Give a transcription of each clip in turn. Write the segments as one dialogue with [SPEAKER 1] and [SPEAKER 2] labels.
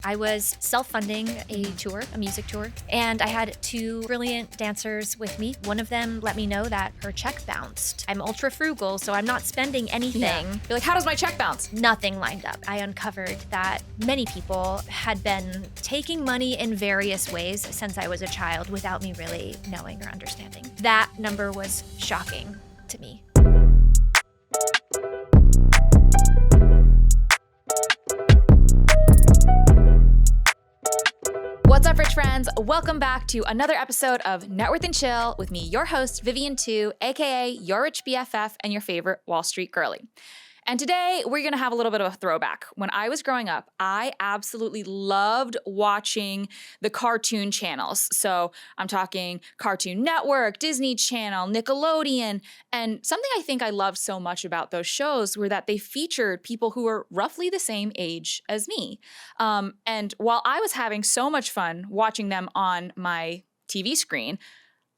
[SPEAKER 1] I was self-funding a music tour, and I had two brilliant dancers with me. One of them let me know that her check bounced. I'm ultra frugal, so I'm not spending anything.
[SPEAKER 2] Yeah. You're like, how does my check bounce?
[SPEAKER 1] Nothing lined up. I uncovered that many people had been taking money in various ways since I was a child without me really knowing or understanding. That number was shocking to me.
[SPEAKER 2] What's up, rich friends? Welcome back to another episode of Networth and Chill with me, your host, Vivian 2, aka your rich BFF and your favorite Wall Street girly. And today, we're going to have a little bit of a throwback. When I was growing up, I absolutely loved watching the cartoon channels. So I'm talking Cartoon Network, Disney Channel, Nickelodeon. And something I think I loved so much about those shows were that they featured people who were roughly the same age as me. And while I was having so much fun watching them on my TV screen,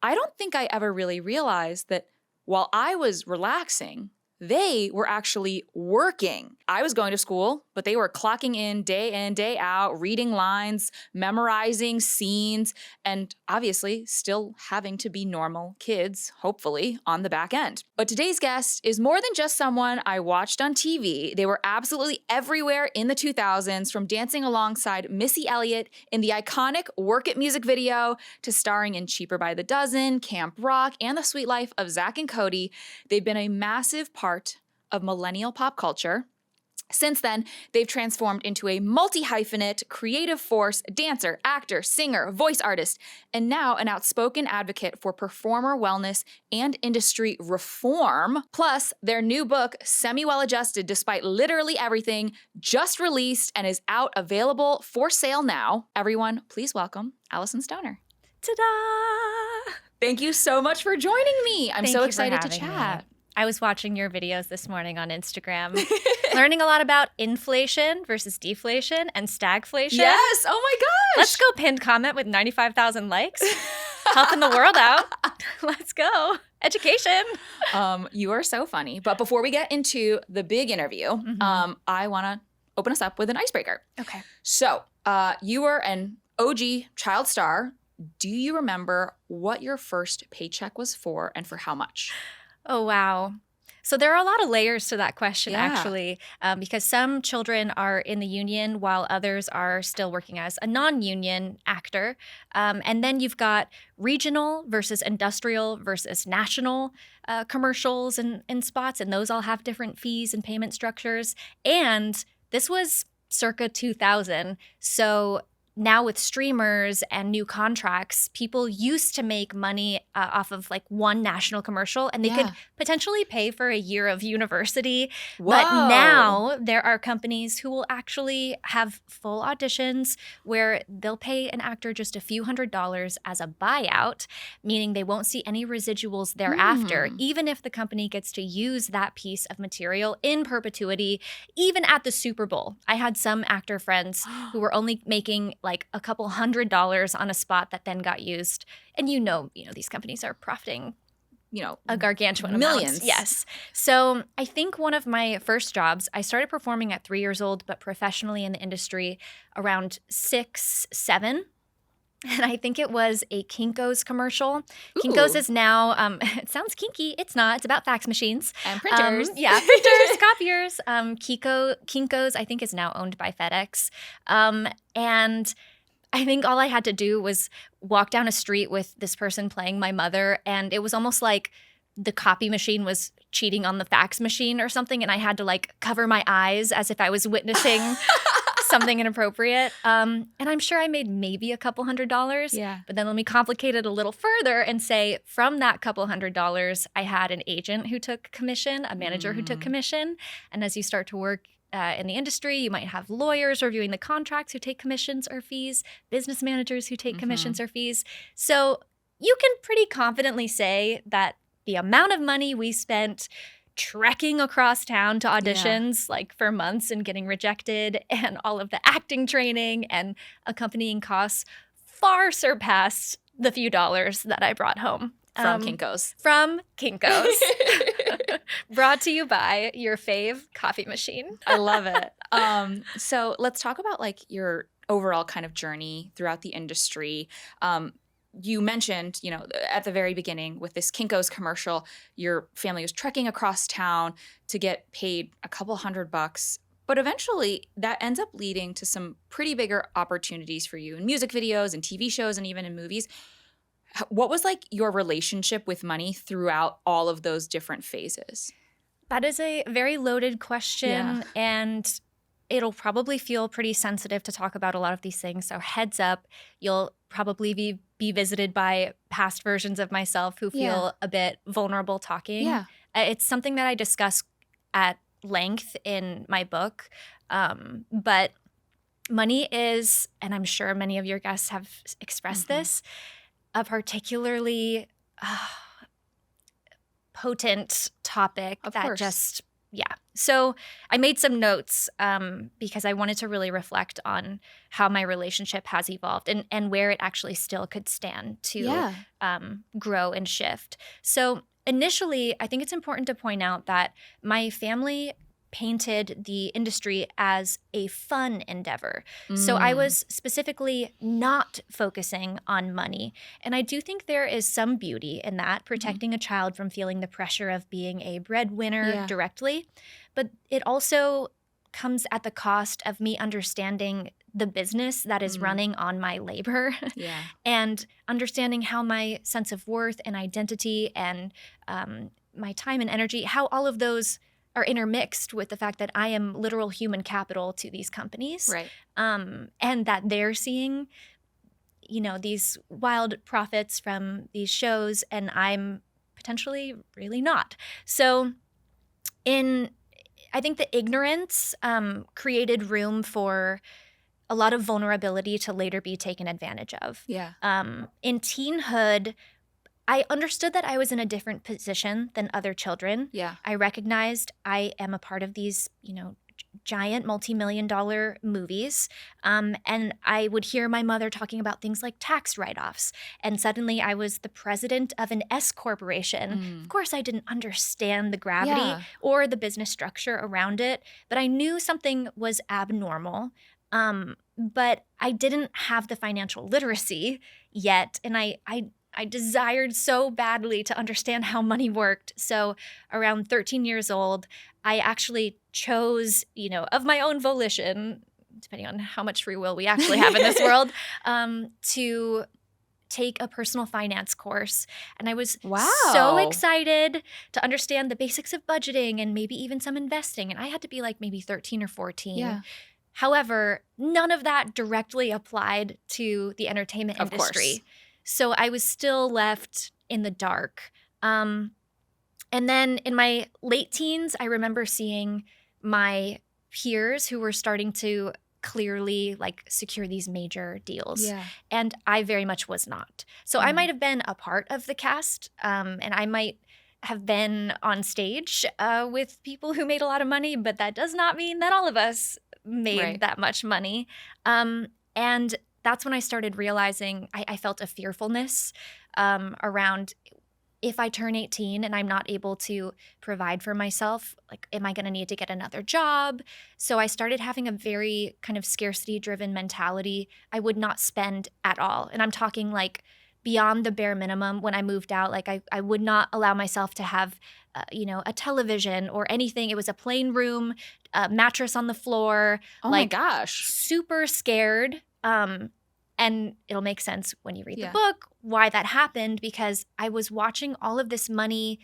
[SPEAKER 2] I don't think I ever really realized that while I was relaxing, they were actually working. I was going to school, but they were clocking in, day out, reading lines, memorizing scenes, and obviously still having to be normal kids, hopefully, on the back end. But today's guest is more than just someone I watched on TV. They were absolutely everywhere in the 2000s, from dancing alongside Missy Elliott in the iconic Work It music video to starring in Cheaper by the Dozen, Camp Rock, and The Sweet Life of Zack and Cody. They've been a massive part of millennial pop culture. Since then, they've transformed into a multi-hyphenate, creative force, dancer, actor, singer, voice artist, and now an outspoken advocate for performer wellness and industry reform. Plus, their new book, Semi-Well-Adjusted Despite Literally Everything, just released and is out available for sale now. Everyone, please welcome Alyson Stoner.
[SPEAKER 1] Ta-da!
[SPEAKER 2] Thank you so much for joining me. I'm so excited to chat.
[SPEAKER 1] Me. I was watching your videos this morning on Instagram, learning a lot about inflation versus deflation and stagflation.
[SPEAKER 2] Yes, oh my gosh.
[SPEAKER 1] Let's go pinned comment with 95,000 likes. Helping the world out. Let's go. Education.
[SPEAKER 2] You are so funny. But before we get into the big interview, I want to open us up with an icebreaker.
[SPEAKER 1] Okay.
[SPEAKER 2] So you were an OG child star. Do you remember what your first paycheck was for and for how much?
[SPEAKER 1] Oh, wow. So there are a lot of layers to that question, actually, because some children are in the union while others are still working as a non-union actor. And then you've got regional versus industrial versus national commercials and spots, and those all have different fees and payment structures. And this was circa 2000. So now with streamers and new contracts, people used to make money off of like one national commercial, and they could potentially pay for a year of university.
[SPEAKER 2] Whoa.
[SPEAKER 1] But now there are companies who will actually have full auditions where they'll pay an actor just a few $100s as a buyout, meaning they won't see any residuals thereafter, even if the company gets to use that piece of material in perpetuity, even at the Super Bowl. I had some actor friends who were only making like a couple $100s on a spot that then got used. And you know, these companies are profiting, a gargantuan
[SPEAKER 2] millions.
[SPEAKER 1] Amount. Yes. So I think one of my first jobs, I started performing at 3 years old, but professionally in the industry around 6, 7. And I think it was a Kinko's commercial.
[SPEAKER 2] Ooh.
[SPEAKER 1] Kinko's is now, it sounds kinky. It's not. It's about fax machines.
[SPEAKER 2] And printers.
[SPEAKER 1] Printers, copiers. Kinko's, I think, is now owned by FedEx. And I think all I had to do was walk down a street with this person playing my mother, and it was almost like the copy machine was cheating on the fax machine or something, and I had to like cover my eyes as if I was witnessing something inappropriate. And I'm sure I made maybe a couple $100s.
[SPEAKER 2] Yeah.
[SPEAKER 1] But then let me complicate it a little further and say from that couple $100s, I had an agent who took commission, a manager who took commission. And as you start to work in the industry, you might have lawyers reviewing the contracts who take commissions or fees, business managers who take commissions or fees. So you can pretty confidently say that the amount of money we spent trekking across town to auditions like for months and getting rejected, and all of the acting training and accompanying costs far surpassed the few dollars that I brought home.
[SPEAKER 2] From Kinko's.
[SPEAKER 1] From Kinko's. Brought to you by your fave coffee machine.
[SPEAKER 2] I love it. So let's talk about like your overall kind of journey throughout the industry. You mentioned, at the very beginning with this Kinko's commercial, your family was trekking across town to get paid a couple $100. But eventually that ends up leading to some pretty bigger opportunities for you in music videos and TV shows and even in movies. What was like your relationship with money throughout all of those different phases?
[SPEAKER 1] That is a very loaded question, and it'll probably feel pretty sensitive to talk about a lot of these things. So heads up, you'll probably be visited by past versions of myself who feel a bit vulnerable talking.
[SPEAKER 2] Yeah.
[SPEAKER 1] It's something that I discuss at length in my book. But money is, and I'm sure many of your guests have expressed this, a particularly potent topic
[SPEAKER 2] Of
[SPEAKER 1] that
[SPEAKER 2] course.
[SPEAKER 1] just, So I made some notes because I wanted to really reflect on how my relationship has evolved and where it actually still could stand to grow and shift. So initially, I think it's important to point out that my family painted the industry as a fun endeavor. So I was specifically not focusing on money. And I do think there is some beauty in that, protecting a child from feeling the pressure of being a breadwinner directly. But it also comes at the cost of me understanding the business that is running on my labor and understanding how my sense of worth and identity and my time and energy, how all of those are intermixed with the fact that I am literal human capital to these companies.
[SPEAKER 2] Right.
[SPEAKER 1] And that they're seeing, these wild profits from these shows, and I'm potentially really not. So I think the ignorance created room for a lot of vulnerability to later be taken advantage of.
[SPEAKER 2] Yeah.
[SPEAKER 1] In teenhood, I understood that I was in a different position than other children.
[SPEAKER 2] Yeah.
[SPEAKER 1] I recognized I am a part of these, giant multi-million-dollar movies. And I would hear my mother talking about things like tax write-offs. And suddenly I was the president of an S corporation. Of course, I didn't understand the gravity or the business structure around it, but I knew something was abnormal. But I didn't have the financial literacy yet. And I desired so badly to understand how money worked. So around 13 years old, I actually chose, of my own volition, depending on how much free will we actually have in this world, to take a personal finance course. And I was so excited to understand the basics of budgeting and maybe even some investing. And I had to be like maybe 13 or 14.
[SPEAKER 2] Yeah.
[SPEAKER 1] However, none of that directly applied to the entertainment industry.
[SPEAKER 2] Course.
[SPEAKER 1] So I was still left in the dark. And then in my late teens, I remember seeing my peers who were starting to clearly secure these major deals.
[SPEAKER 2] Yeah.
[SPEAKER 1] And I very much was not. So I might have been a part of the cast, and I might have been on stage with people who made a lot of money, but that does not mean that all of us made that much money. And that's when I started realizing I felt a fearfulness around, if I turn 18 and I'm not able to provide for myself, am I going to need to get another job? So I started having a very kind of scarcity-driven mentality. I would not spend at all. And I'm talking beyond the bare minimum. When I moved out, I would not allow myself to have, a television or anything. It was a plain room, a mattress on the floor.
[SPEAKER 2] Oh my gosh.
[SPEAKER 1] Super scared. And it'll make sense when you read the book why that happened, because I was watching all of this money,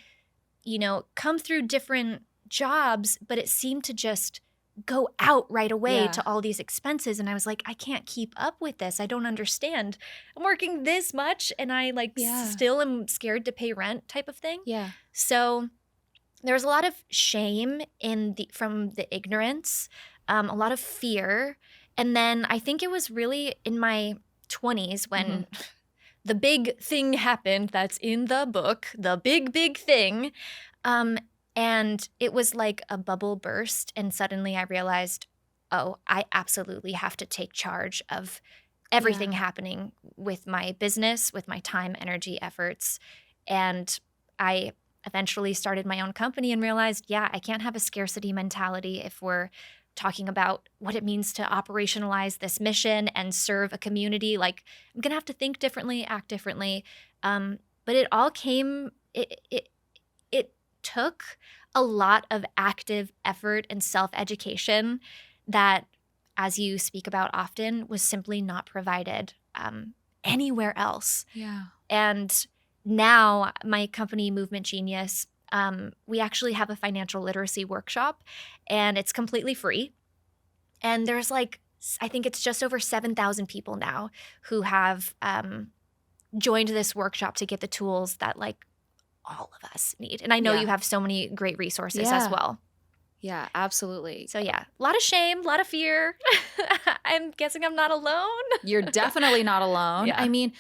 [SPEAKER 1] come through different jobs, but it seemed to just go out right away to all these expenses. And I was like, I can't keep up with this. I don't understand. I'm working this much and I still am scared to pay rent type of thing.
[SPEAKER 2] Yeah.
[SPEAKER 1] So there was a lot of shame from the ignorance, a lot of fear. And then I think it was really in my 20s when the big thing happened that's in the book, the big, big thing. And it was like a bubble burst. And suddenly I realized, I absolutely have to take charge of everything happening with my business, with my time, energy, efforts. And I eventually started my own company and realized, I can't have a scarcity mentality if we're talking about what it means to operationalize this mission and serve a community. Like, I'm going to have to think differently, act differently. But it all came, it took a lot of active effort and self-education that, as you speak about often, was simply not provided anywhere else.
[SPEAKER 2] Yeah.
[SPEAKER 1] And now my company, Movement Genius, we actually have a financial literacy workshop, and it's completely free. And there's like, I think it's just over 7,000 people now who have joined this workshop to get the tools that like all of us need. And I know you have so many great resources as well.
[SPEAKER 2] Yeah, absolutely.
[SPEAKER 1] So yeah, a lot of shame, a lot of fear. I'm guessing I'm not alone.
[SPEAKER 2] You're definitely not alone.
[SPEAKER 1] Yeah.
[SPEAKER 2] I mean,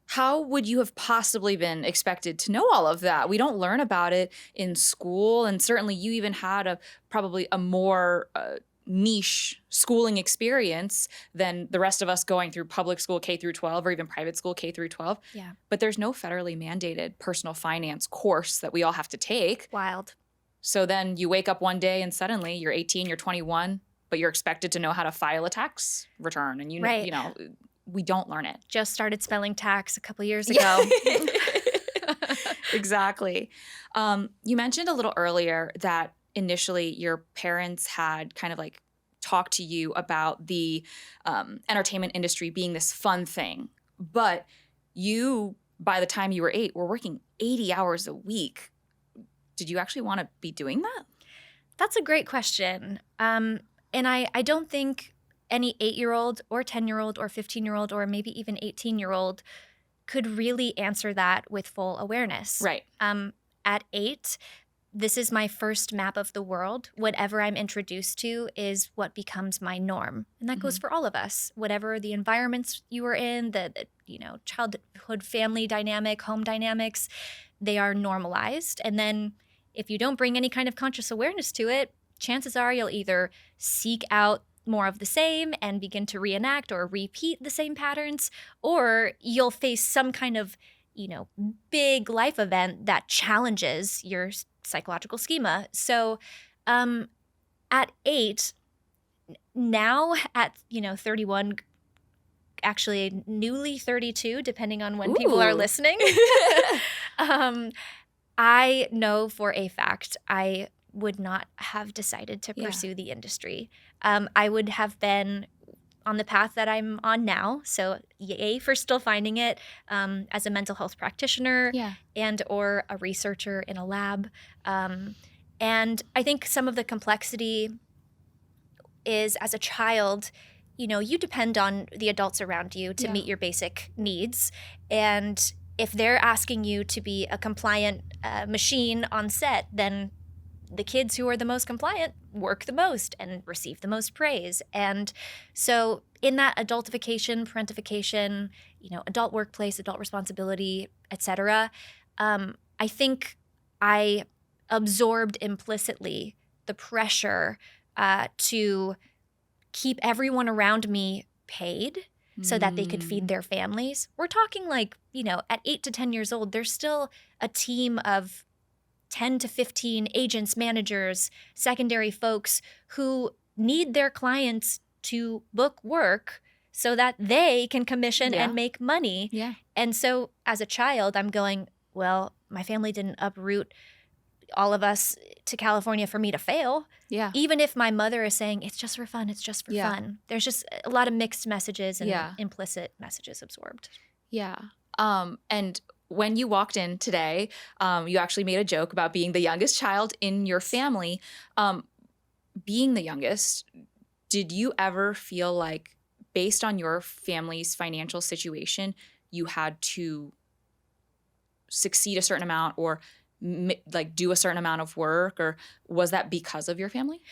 [SPEAKER 2] how would you have possibly been expected to know all of that? We don't learn about it in school. And certainly you even had probably a more niche schooling experience than the rest of us going through public school K through 12 or even private school K through 12.
[SPEAKER 1] Yeah.
[SPEAKER 2] But there's no federally mandated personal finance course that we all have to take.
[SPEAKER 1] Wild.
[SPEAKER 2] So then you wake up one day and suddenly you're 18, you're 21, but you're expected to know how to file a tax return. And you know, we don't learn it.
[SPEAKER 1] Just started spelling tax a couple years ago.
[SPEAKER 2] Exactly. You mentioned a little earlier that initially your parents had kind of like talked to you about the entertainment industry being this fun thing. But you, by the time you were 8, were working 80 hours a week. Did you actually want to be doing that?
[SPEAKER 1] That's a great question. And I don't think any 8-year-old or 10-year-old or 15-year-old or maybe even 18-year-old could really answer that with full awareness.
[SPEAKER 2] Right.
[SPEAKER 1] At 8, this is my first map of the world. Whatever I'm introduced to is what becomes my norm. And that goes for all of us. Whatever the environments you were in, the childhood family dynamic, home dynamics, they are normalized. And then if you don't bring any kind of conscious awareness to it, chances are you'll either seek out more of the same and begin to reenact or repeat the same patterns, or you'll face some kind of, big life event that challenges your psychological schema. So at 8, now at, 31, actually newly 32, depending on when people are listening, I know for a fact I would not have decided to pursue the industry. I would have been on the path that I'm on now. So yay for still finding it as a mental health practitioner and or a researcher in a lab. And I think some of the complexity is, as a child, you depend on the adults around you to meet your basic needs. And if they're asking you to be a compliant machine on set, then the kids who are the most compliant work the most and receive the most praise. And so in that adultification, parentification, adult workplace, adult responsibility, etc., I think I absorbed implicitly the pressure to keep everyone around me paid so that they could feed their families. We're talking like, at 8 to 10 years old, there's still a team of 10 to 15 agents, managers, secondary folks who need their clients to book work so that they can commission and make money. Yeah. And so as a child, I'm going, well, my family didn't uproot all of us to California for me to fail. Yeah. Even if my mother is saying, it's just for fun, it's just for fun. There's just a lot of mixed messages and implicit messages absorbed.
[SPEAKER 2] Yeah. And when you walked in today, you actually made a joke about being the youngest child in your family. Being the youngest, did you ever feel like, based on your family's financial situation, you had to succeed a certain amount or do a certain amount of work, or was that because of your family?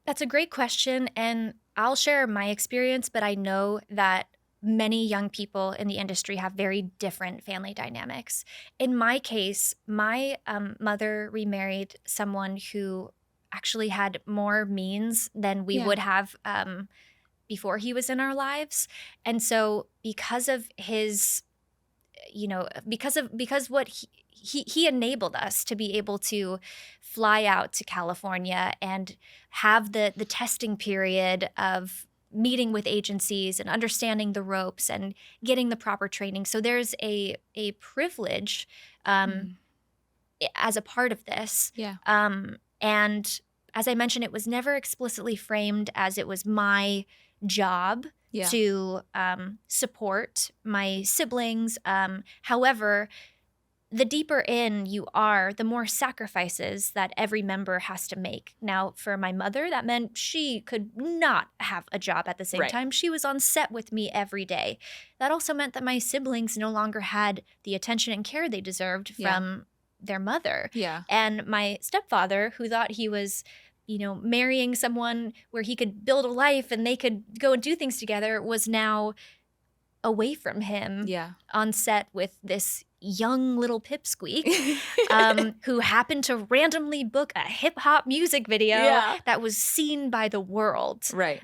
[SPEAKER 1] That's a great question, and I'll share my experience, but I know that many young people in the industry have very different family dynamics. In my case, my mother remarried someone who actually had more means than we would have before he was in our lives. And so because of his because what he enabled us to be able to fly out to California and have the testing period of meeting with agencies and understanding the ropes and getting the proper training. So there's a privilege as a part of this.
[SPEAKER 2] Yeah.
[SPEAKER 1] And as I mentioned, it was never explicitly framed as it was my job to support my siblings. However, the deeper in you are, the more sacrifices that every member has to make. Now, for my mother, that meant she could not have a job at the same time. She was on set with me every day. That also meant that my siblings no longer had the attention and care they deserved from their mother.
[SPEAKER 2] Yeah.
[SPEAKER 1] And my stepfather, who thought he was marrying someone where he could build a life and they could go and do things together, was now away from him on set with this young little pipsqueak who happened to randomly book a hip hop music video that was seen by the world.
[SPEAKER 2] Right.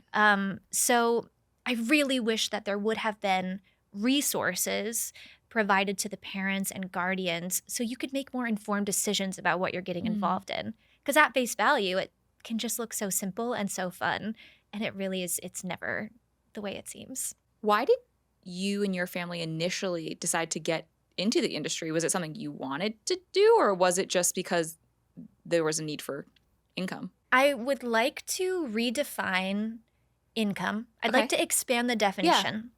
[SPEAKER 1] So I really wish that there would have been resources provided to the parents and guardians so you could make more informed decisions about what you're getting involved in. Because at face value, it can just look so simple and so fun. And it really is, it's never the way it seems.
[SPEAKER 2] Why did you and your family initially decide to get into the industry? Was it something you wanted to do, or was it just because there was a need for income?
[SPEAKER 1] I would like to redefine income. I'd like to expand the definition.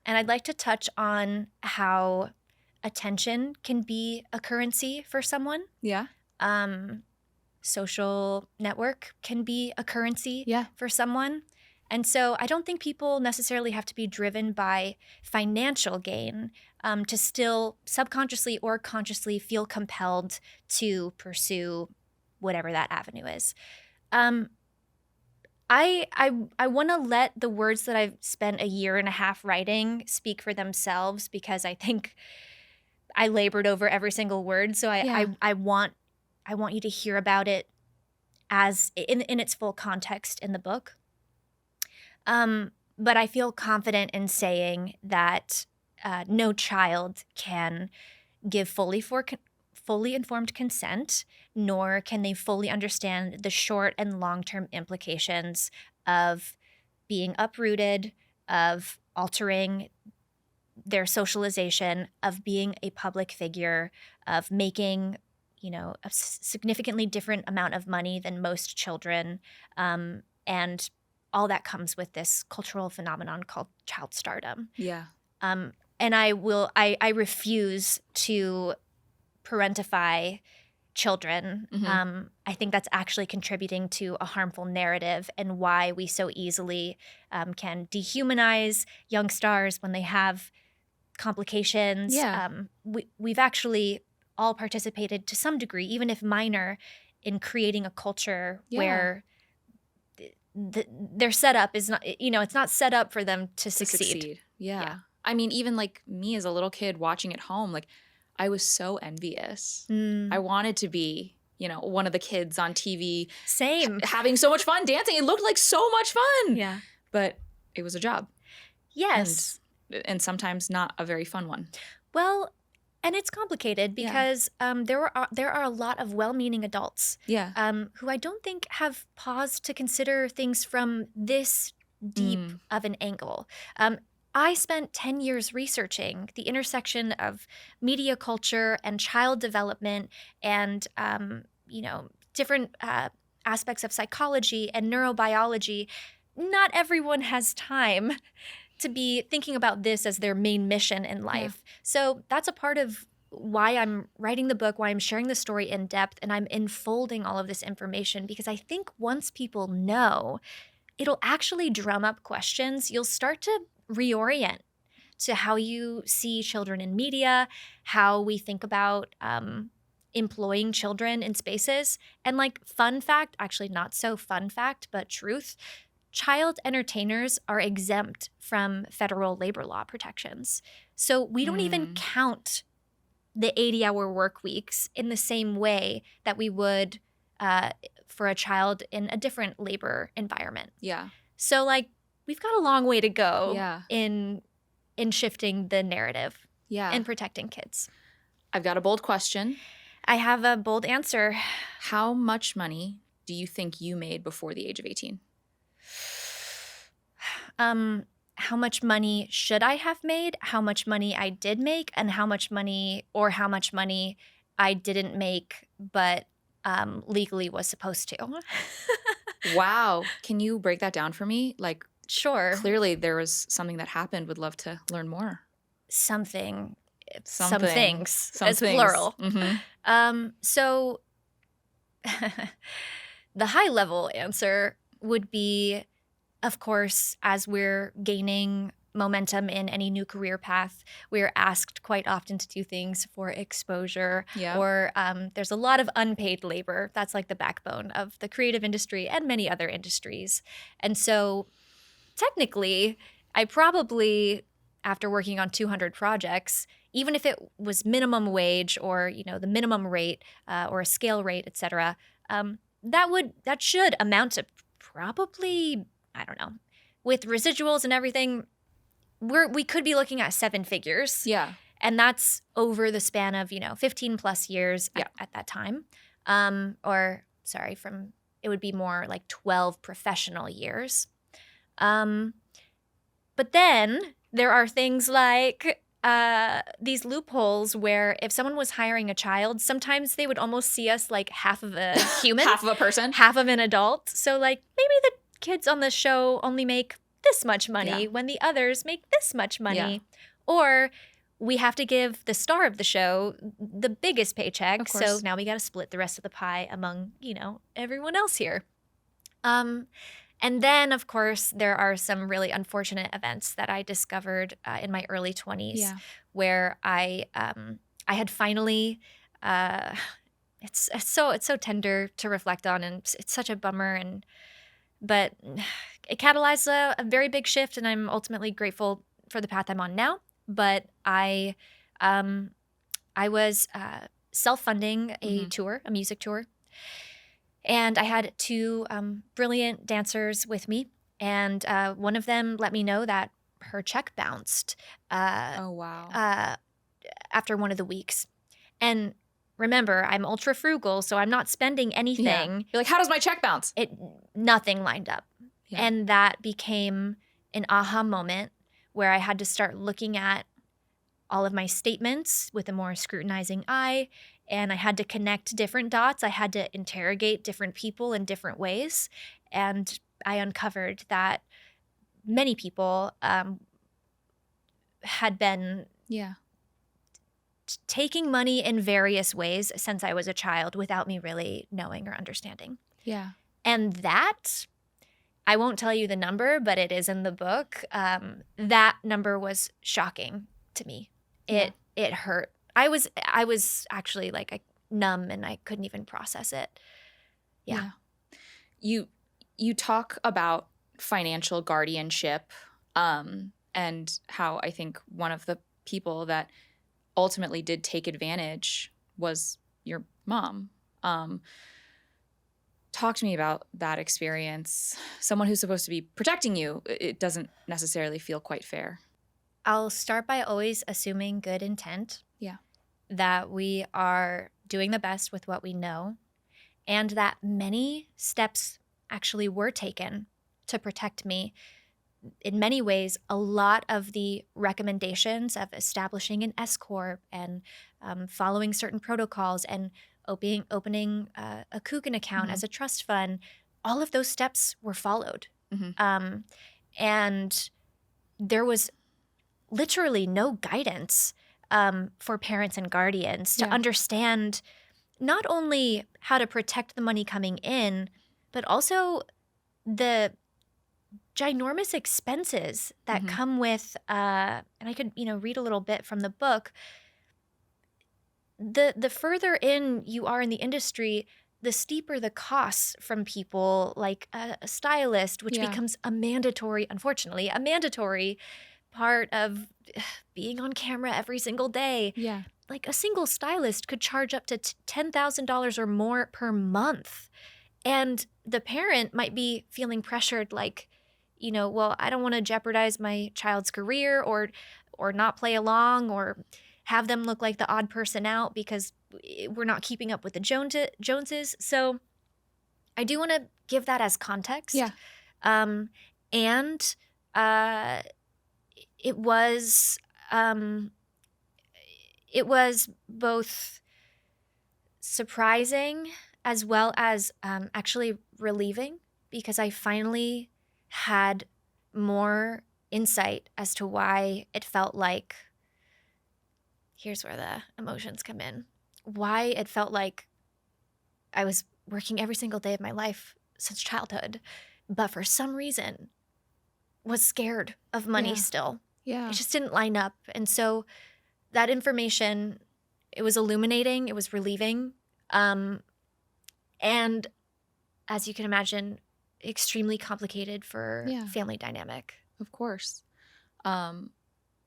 [SPEAKER 1] And I'd like to touch on how attention can be a currency for someone.
[SPEAKER 2] Yeah.
[SPEAKER 1] Social network can be a currency for someone. And so I don't think people necessarily have to be driven by financial gain to still subconsciously or consciously feel compelled to pursue whatever that avenue is. I want to let the words that I've spent a year and a half writing speak for themselves, because I think I labored over every single word. So I want you to hear about it as in its full context in the book. But I feel confident in saying that no child can give fully informed consent, nor can they fully understand the short and long-term implications of being uprooted, of altering their socialization, of being a public figure, of making a significantly different amount of money than most children, and all that comes with this cultural phenomenon called child stardom.
[SPEAKER 2] Yeah.
[SPEAKER 1] And I refuse to parentify children. I think that's actually contributing to a harmful narrative, and why we so easily can dehumanize young stars when they have complications. We've actually all participated to some degree, even if minor, in creating a culture where their setup is not, it's not set up for them to succeed.
[SPEAKER 2] Yeah. I mean, even like me as a little kid watching at home, like I was so envious. I wanted to be, one of the kids on TV.
[SPEAKER 1] Same.
[SPEAKER 2] Having so much fun dancing. It looked like so much fun.
[SPEAKER 1] Yeah.
[SPEAKER 2] But it was a job.
[SPEAKER 1] Yes.
[SPEAKER 2] And sometimes not a very fun one.
[SPEAKER 1] Well, and it's complicated because there are a lot of well-meaning adults who I don't think have paused to consider things from this deep of an angle. I spent 10 years researching the intersection of media culture and child development and, different aspects of psychology and neurobiology. Not everyone has time to be thinking about this as their main mission in life. So that's a part of why I'm writing the book, why I'm sharing the story in depth, and I'm enfolding all of this information, because I think once people know, it'll actually drum up questions. You'll start to reorient to how you see children in media, how we think about employing children in spaces. And like fun fact, actually not so fun fact, but truth, child entertainers are exempt from federal labor law protections. So we don't even count the 80-hour work weeks in the same way that we would for a child in a different labor environment.
[SPEAKER 2] Yeah.
[SPEAKER 1] So like we've got a long way to go in shifting the narrative. in protecting kids.
[SPEAKER 2] I've got a bold question.
[SPEAKER 1] I have a bold answer.
[SPEAKER 2] How much money do you think you made before the age of 18?
[SPEAKER 1] How much money should I have made? How much money I did make, and how much money I didn't make, but legally was supposed to.
[SPEAKER 2] Wow. Can you break that down for me? Like,
[SPEAKER 1] sure.
[SPEAKER 2] Clearly there was something that happened. Would love to learn more.
[SPEAKER 1] Some things. It's plural. So the high level answer would be, of course, as we're gaining momentum in any new career path, we're asked quite often to do things for exposure, or there's a lot of unpaid labor. That's like the backbone of the creative industry and many other industries. And so technically, I probably, after working on 200 projects, even if it was minimum wage or, the minimum rate or a scale rate, et cetera, that should amount to probably, I don't know, with residuals and everything, we could be looking at 7 figures.
[SPEAKER 2] Yeah.
[SPEAKER 1] And that's over the span of, 15 plus years at that time. It would be more like 12 professional years. But then there are things like these loopholes where if someone was hiring a child, sometimes they would almost see us like half of a human.
[SPEAKER 2] Half of a person.
[SPEAKER 1] Half of an adult. So like maybe the kids on the show only make this much money when the others make this much money. Or we have to give the star of the show the biggest paycheck. So now we got to split the rest of the pie among, everyone else here. And then, of course, there are some really unfortunate events that I discovered in my early 20s where I had finally it's so tender to reflect on, and it's such a bummer, but it catalyzed a very big shift, and I'm ultimately grateful for the path I'm on now. But I was self-funding a tour, a music tour. And I had 2 brilliant dancers with me, and one of them let me know that her check bounced.
[SPEAKER 2] Oh, wow.
[SPEAKER 1] After one of the weeks. And remember, I'm ultra frugal, so I'm not spending anything.
[SPEAKER 2] Yeah. You're like, how does my check bounce?
[SPEAKER 1] Nothing lined up. Yeah. And that became an aha moment where I had to start looking at all of my statements with a more scrutinizing eye. And I had to connect different dots. I had to interrogate different people in different ways. And I uncovered that many people had been taking money in various ways since I was a child without me really knowing or understanding.
[SPEAKER 2] Yeah.
[SPEAKER 1] And that, I won't tell you the number, but it is in the book. That number was shocking to me. It hurt. I was actually like numb, and I couldn't even process it. Yeah.
[SPEAKER 2] You talk about financial guardianship, and how I think one of the people that ultimately did take advantage was your mom. Talk to me about that experience. Someone who's supposed to be protecting you, it doesn't necessarily feel quite fair.
[SPEAKER 1] I'll start by always assuming good intent.
[SPEAKER 2] Yeah.
[SPEAKER 1] That we are doing the best with what we know, and that many steps actually were taken to protect me. In many ways, a lot of the recommendations of establishing an S corp and following certain protocols and opening a Coogan account as a trust fund, all of those steps were followed. And there was literally no guidance for parents and guardians to understand not only how to protect the money coming in, but also the ginormous expenses that come with, and I could, read a little bit from the book. The further in you are in the industry, the steeper the costs from people like a stylist, which becomes unfortunately, a mandatory part of being on camera every single day.
[SPEAKER 2] Yeah.
[SPEAKER 1] Like a single stylist could charge up to $10,000 or more per month. And the parent might be feeling pressured like, well, I don't want to jeopardize my child's career, or or not play along or have them look like the odd person out because we're not keeping up with the Joneses. So I do want to give that as context.
[SPEAKER 2] Yeah.
[SPEAKER 1] And it was both surprising as well as actually relieving, because I finally had more insight as to why it felt like, here's where the emotions come in, why it felt like I was working every single day of my life since childhood, but for some reason was scared of money still.
[SPEAKER 2] Yeah.
[SPEAKER 1] It just didn't line up. And so that information, it was illuminating, it was relieving. And as you can imagine, extremely complicated for family dynamic.
[SPEAKER 2] Of course.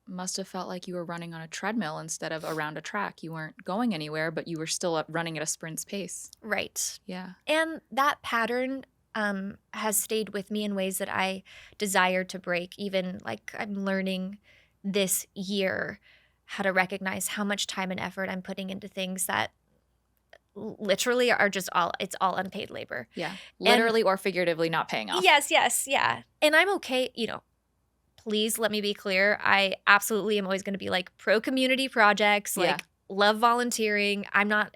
[SPEAKER 2] Must have felt like you were running on a treadmill instead of around a track. You weren't going anywhere, but you were still running at a sprint's pace.
[SPEAKER 1] Right.
[SPEAKER 2] Yeah.
[SPEAKER 1] And that pattern has stayed with me in ways that I desire to break. Even like I'm learning this year how to recognize how much time and effort I'm putting into things that literally are just it's all unpaid labor.
[SPEAKER 2] Yeah. Literally or figuratively not paying off.
[SPEAKER 1] Yes, yeah. And I'm okay, please let me be clear. I absolutely am always going to be like pro community projects, like love volunteering. I'm not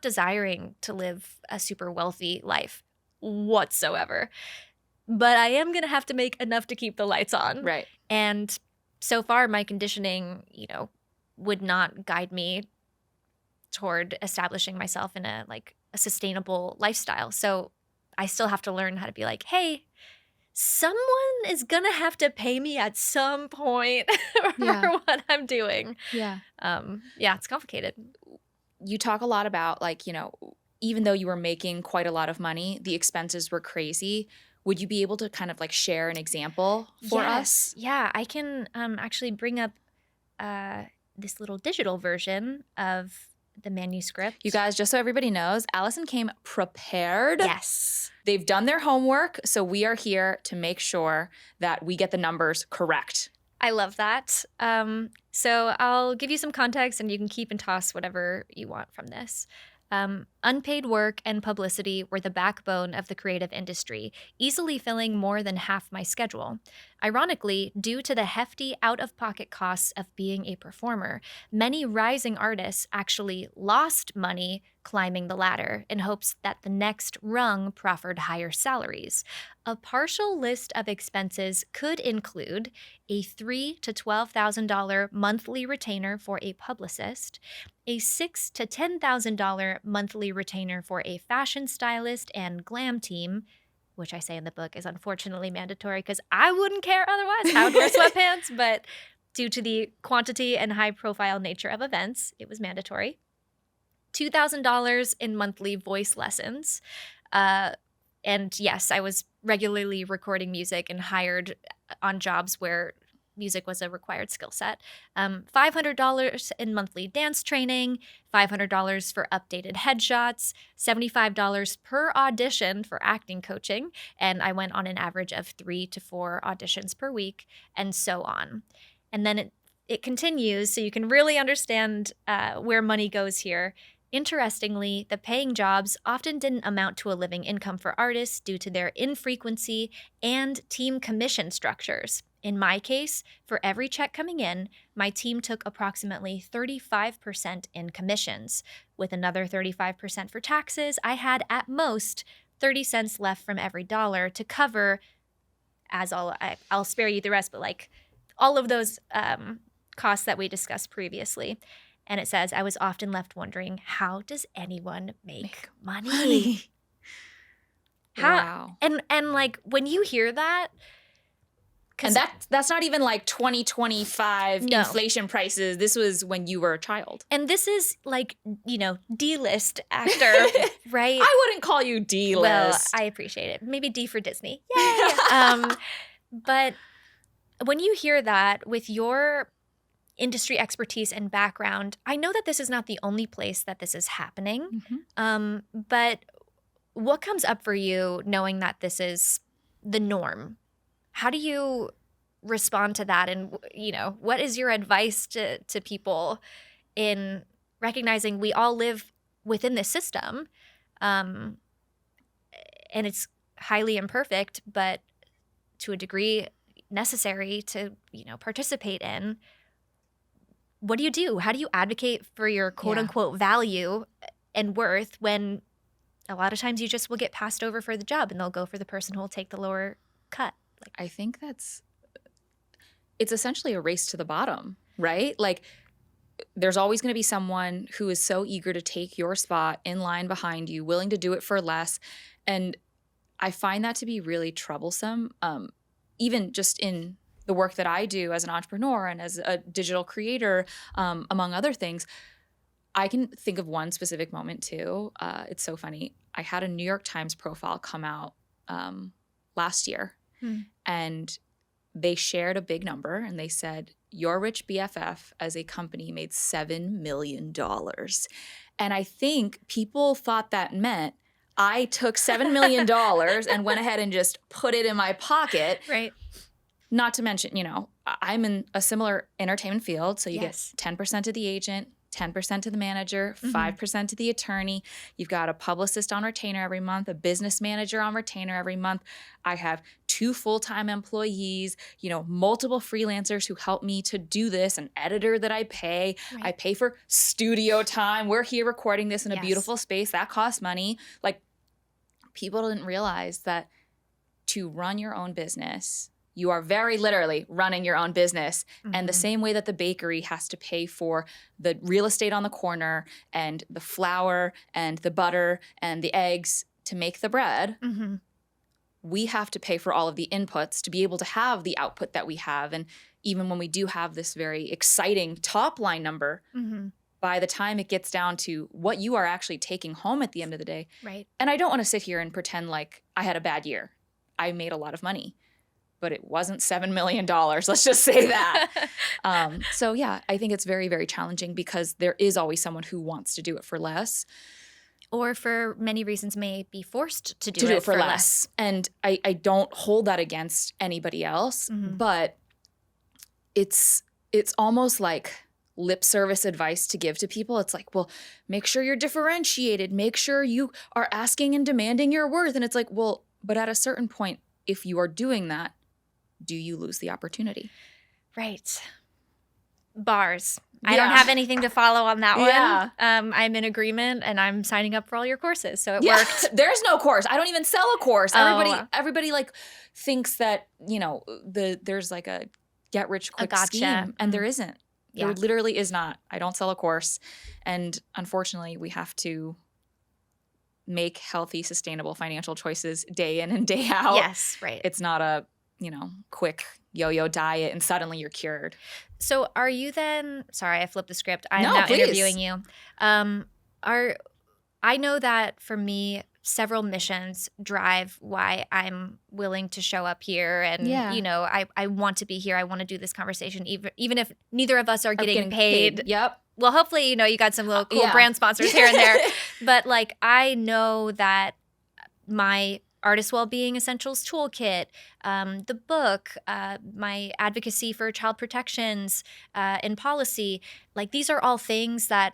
[SPEAKER 1] desiring to live a super wealthy life whatsoever. But I am going to have to make enough to keep the lights on.
[SPEAKER 2] Right.
[SPEAKER 1] And so far my conditioning, would not guide me toward establishing myself in a sustainable lifestyle. So I still have to learn how to be like, hey, someone is going to have to pay me at some point for what I'm doing.
[SPEAKER 2] Yeah.
[SPEAKER 1] It's complicated.
[SPEAKER 2] You talk a lot about even though you were making quite a lot of money, the expenses were crazy. Would you be able to kind of share an example for us?
[SPEAKER 1] Yeah, I can actually bring up this little digital version of the manuscript.
[SPEAKER 2] You guys, just so everybody knows, Allison came prepared.
[SPEAKER 1] Yes.
[SPEAKER 2] They've done their homework, so we are here to make sure that we get the numbers correct.
[SPEAKER 1] I love that. So I'll give you some context and you can keep and toss whatever you want from this. Unpaid work and publicity were the backbone of the creative industry, easily filling more than half my schedule. Ironically, due to the hefty out-of-pocket costs of being a performer, many rising artists actually lost money climbing the ladder in hopes that the next rung proffered higher salaries. A partial list of expenses could include a $3,000 to $12,000 monthly retainer for a publicist, a $6,000 to $10,000 monthly retainer for a fashion stylist and glam team, which I say in the book is unfortunately mandatory because I wouldn't care otherwise. I would wear sweatpants, but due to the quantity and high-profile nature of events, it was mandatory. $2,000 in monthly voice lessons. And yes, I was regularly recording music and hired on jobs where music was a required skill set. $500 in monthly dance training, $500 for updated headshots, $75 per audition for acting coaching, and I went on an average of 3 to 4 auditions per week, and so on. And then it continues, so you can really understand where money goes here. Interestingly, the paying jobs often didn't amount to a living income for artists due to their infrequency and team commission structures. In my case, for every check coming in, my team took approximately 35% in commissions. With another 35% for taxes, I had at most 30 cents left from every dollar to cover, I'll spare you the rest, but all of those costs that we discussed previously. And it says, I was often left wondering, how does anyone make money?
[SPEAKER 2] Wow.
[SPEAKER 1] And when you hear that,
[SPEAKER 2] and that's not even 2025 inflation prices. This was when you were a child.
[SPEAKER 1] And this is D-list actor, right?
[SPEAKER 2] I wouldn't call you D-list.
[SPEAKER 1] Well, I appreciate it. Maybe D for Disney. Yay! But when you hear that with your industry expertise and background, I know that this is not the only place that this is happening. Mm-hmm. But what comes up for you knowing that this is the norm? How do you respond to that? And, what is your advice to people in recognizing we all live within this system, and it's highly imperfect, but to a degree necessary to, participate in? What do you do? How do you advocate for your quote unquote value and worth when a lot of times you just will get passed over for the job and they'll go for the person who will take the lower cut?
[SPEAKER 2] I think it's essentially a race to the bottom, right? Like, there's always going to be someone who is so eager to take your spot in line behind you, willing to do it for less. And I find that to be really troublesome, even just in the work that I do as an entrepreneur and as a digital creator, among other things. I can think of one specific moment too. It's so funny. I had a New York Times profile come out last year, and they shared a big number, and they said, Your Rich BFF as a company made $7 million. And I think people thought that meant I took $7 million and went ahead and just put it in my pocket.
[SPEAKER 1] Right.
[SPEAKER 2] Not to mention, I'm in a similar entertainment field. So you get 10% to the agent, 10% to the manager, 5% to the attorney. You've got a publicist on retainer every month, a business manager on retainer every month. I have 2 full-time employees, multiple freelancers who help me to do this, an editor that I pay. Right. I pay for studio time. We're here recording this in a beautiful space. That costs money. Like, people didn't realize that to run your own business, you are very literally running your own business. And the same way that the bakery has to pay for the real estate on the corner and the flour and the butter and the eggs to make the bread, we have to pay for all of the inputs to be able to have the output that we have. And even when we do have this very exciting top line number, by the time it gets down to what you are actually taking home at the end of the day.
[SPEAKER 1] Right.
[SPEAKER 2] And I don't want to sit here and pretend like I had a bad year. I made a lot of money, but it wasn't $7 million. Let's just say that. So yeah, I think it's very, very challenging because there is always someone who wants to do it for less.
[SPEAKER 1] Or for many reasons may be forced to do it for less.
[SPEAKER 2] And I don't hold that against anybody else, but it's almost like lip service advice to give to people. It's like, well, make sure you're differentiated. Make sure you are asking and demanding your worth. And it's like, well, but at a certain point, if you are doing that, do you lose the opportunity?
[SPEAKER 1] Right. Bars. I don't have anything to follow on that one. I'm in agreement, and I'm signing up for all your courses, so it worked.
[SPEAKER 2] There's no course. I don't even sell a course. Everybody like thinks that, there's like a get rich quick scheme, and there isn't. There literally is not. I don't sell a course, and unfortunately, we have to make healthy, sustainable financial choices day in and day out.
[SPEAKER 1] Yes, right. It's
[SPEAKER 2] not a, quick yo-yo diet and suddenly you're cured.
[SPEAKER 1] So are you then, sorry, I flipped the script. I'm now interviewing you. I know that for me, several missions drive why I'm willing to show up here. And, I want to be here. I want to do this conversation, even if neither of us are getting paid.
[SPEAKER 2] Yep.
[SPEAKER 1] Well, hopefully, you got some little cool brand sponsors here and there. But I know that my Artist Wellbeing Essentials Toolkit, the book, my advocacy for child protections and policy, these are all things that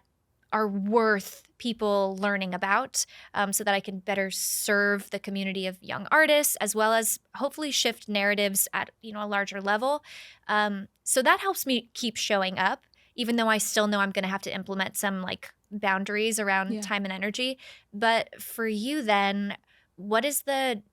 [SPEAKER 1] are worth people learning about, so that I can better serve the community of young artists, as well as hopefully shift narratives at a larger level. So that helps me keep showing up, even though I still know I'm going to have to implement some boundaries around time and energy. But for you then, what is the